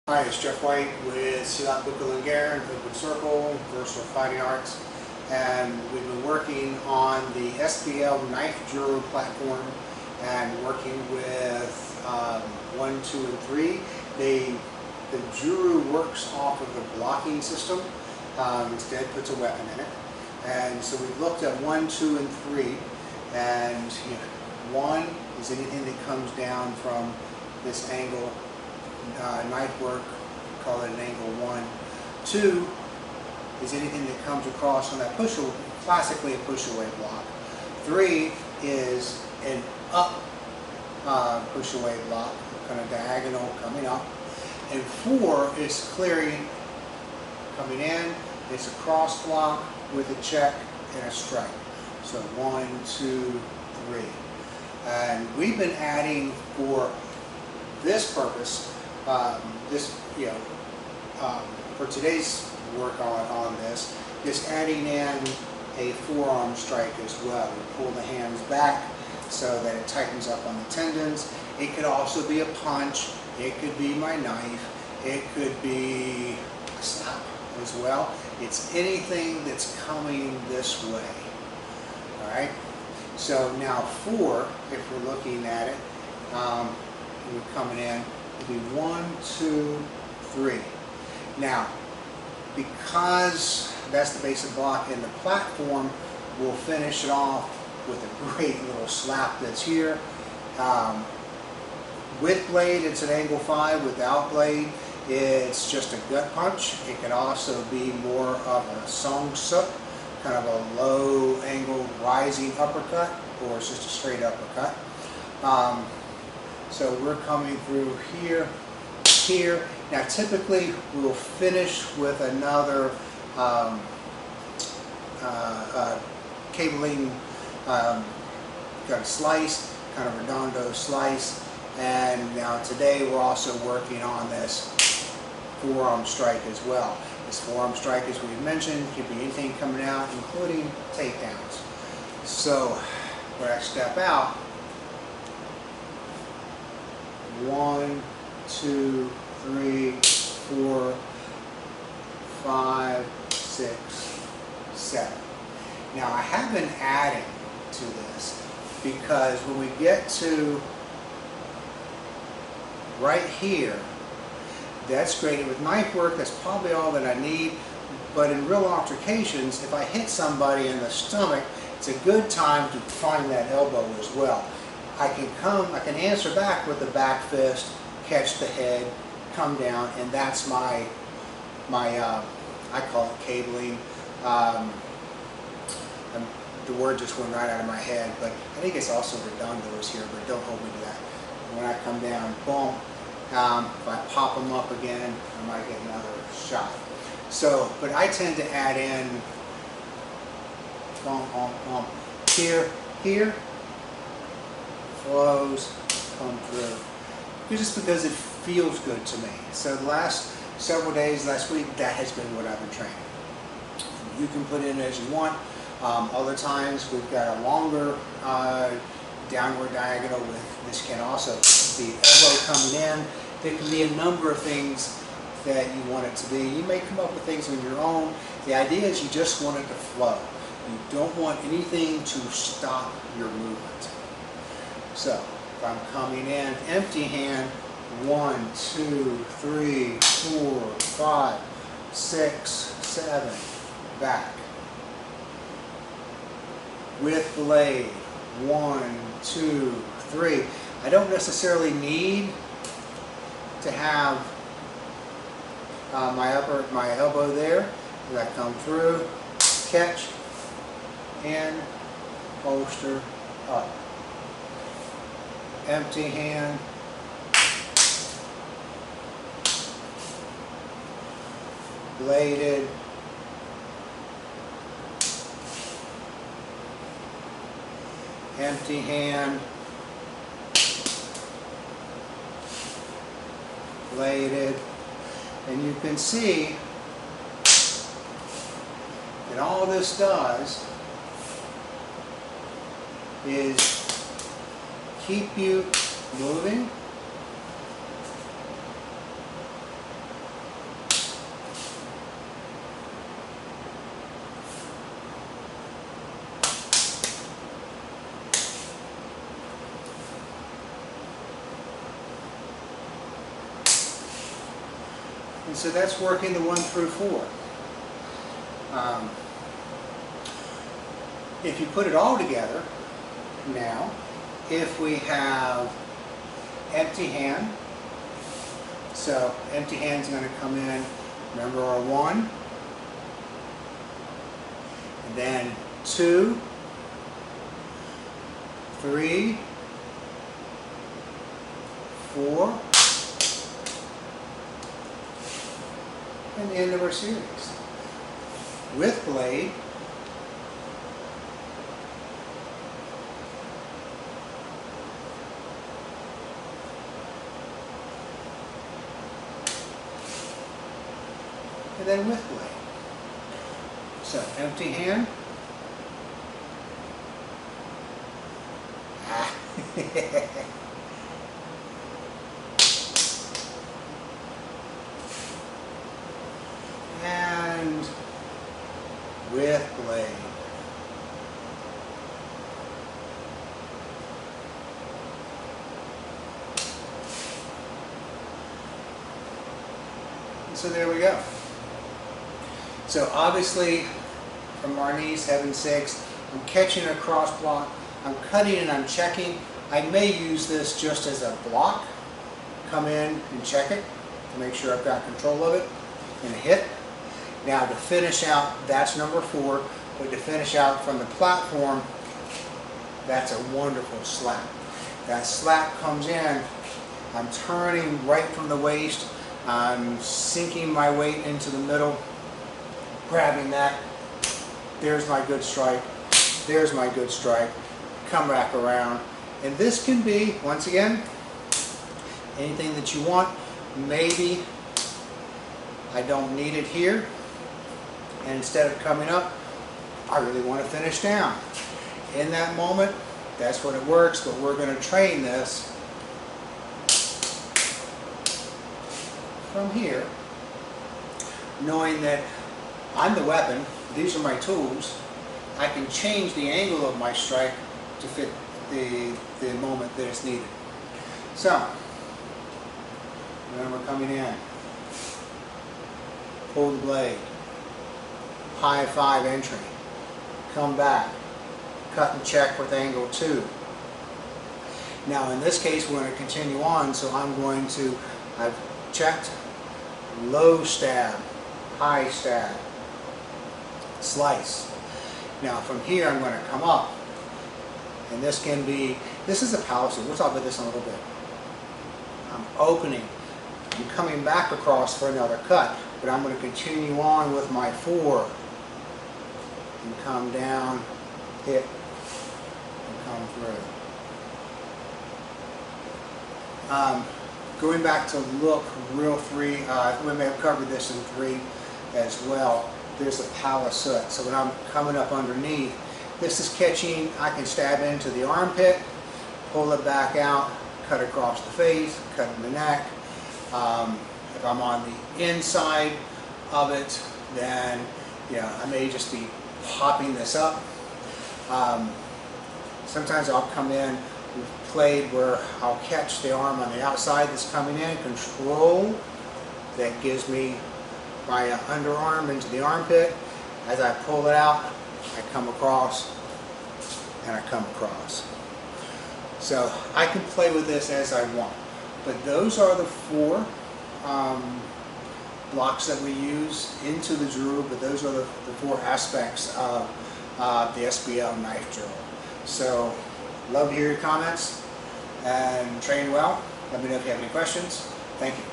Hi, it's Jeff White with Silat Open Circle, VersatileFightingArts, and we've been working on the SBL Knife Djuru platform and working with 1, 2, and 3. The Djuru works off of the blocking system, instead puts a weapon in it. And so we've looked at 1, 2, and 3, and 1 is anything that comes down from this angle. Knife work, call it an angle 1. 2 is anything that comes across on that classically a push-away block. 3 is an up push-away block, kind of diagonal coming up. And 4 is clearing, coming in. It's a cross block with a check and a strike. So 1, 2, 3. And we've been adding for this purpose, for today's work on this, just adding in a forearm strike as well. We pull the hands back so that it tightens up on the tendons. It could also be a punch. It could be my knife. It could be a slap as well. It's anything that's coming this way. All right. So now 4, if we're looking at it, we're coming in. It'll be 1, 2, 3. Now, because that's the basic block in the platform, we'll finish it off with a great little slap that's here. With blade, it's an angle 5. Without blade, it's just a gut punch. It can also be more of a song suk, kind of a low angle rising uppercut, or it's just a straight uppercut. So we're coming through here, here. Now typically we'll finish with another cabling, got a slice, kind of redondo slice. And now today we're also working on this forearm strike as well. This forearm strike, as we mentioned, could be anything coming out, including takedowns. So when I step out, 1, 2, 3, 4, 5, 6, 7. Now I have been adding to this because when we get to right here, that's great. With knife work, that's probably all that I need. But in real altercations, if I hit somebody in the stomach, it's a good time to find that elbow as well. I can answer back with the back fist, catch the head, come down, and that's my I call it cabling. The word just went right out of my head, but I think it's also redondo is here, but don't hold me to that. When I come down, boom, if I pop them up again, I might get another shot. So, but I tend to add in, boom, boom, boom, here, flows, come through. Just because it feels good to me. So the last several days, last week, that has been what I've been training. You can put in as you want. Other times we've got a longer downward diagonal with this can also be elbow coming in. There can be a number of things that you want it to be. You may come up with things on your own. The idea is you just want it to flow. You don't want anything to stop your movement. So if I'm coming in, empty hand, 1, 2, 3, 4, 5, 6, 7, back. With blade, 1, 2, 3. I don't necessarily need to have my elbow there. As I come through, catch, and holster up. Empty hand, bladed, empty hand, bladed, and you can see that all this does is keep you moving And so that's working the 1 through 4. If you put it all together, now, if we have empty hand, so empty hand's going to come in, remember our 1, and then 2, 3, 4, and the end of our series. With blade, and then with blade. So empty hand. And with blade. And so there we go. So obviously, from our knees, 7-6, I'm catching a cross block, I'm cutting and I'm checking. I may use this just as a block. Come in and check it to make sure I've got control of it and a hit. Now to finish out, that's number 4, but to finish out from the platform, that's a wonderful slap. That slap comes in, I'm turning right from the waist, I'm sinking my weight into the middle, grabbing that, there's my good strike, there's my good strike, come back around. And this can be, once again, anything that you want. Maybe I don't need it here, and instead of coming up, I really want to finish down. In that moment, that's when it works, but we're going to train this from here, knowing that I'm the weapon, these are my tools, I can change the angle of my strike to fit the moment that it's needed. So, remember coming in, pull the blade, high 5 entry, come back, cut and check with angle 2. Now in this case we're going to continue on, so I'm going to, I've checked, low stab, high stab, slice. Now from here I'm going to come up, and this can be, this is a palisade, we'll talk about this in a little bit. I'm opening, I'm coming back across for another cut, but I'm going to continue on with my 4 and come down, hit, and come through. Going back to look real 3, we may have covered this in 3 as well. There's a palisade. So when I'm coming up underneath, this is catching, I can stab into the armpit, pull it back out, cut across the face, cut in the neck. If I'm on the inside of it, then I may just be popping this up. Sometimes I'll come in with blade where I'll catch the arm on the outside that's coming in, control, that gives me my underarm into the armpit. As I pull it out, I come across and I come across. So I can play with this as I want. But those are the 4 blocks that we use into the Djuru, but those are the 4 aspects of the SBL Knife Djuru. So love to hear your comments and train well. Let me know if you have any questions. Thank you.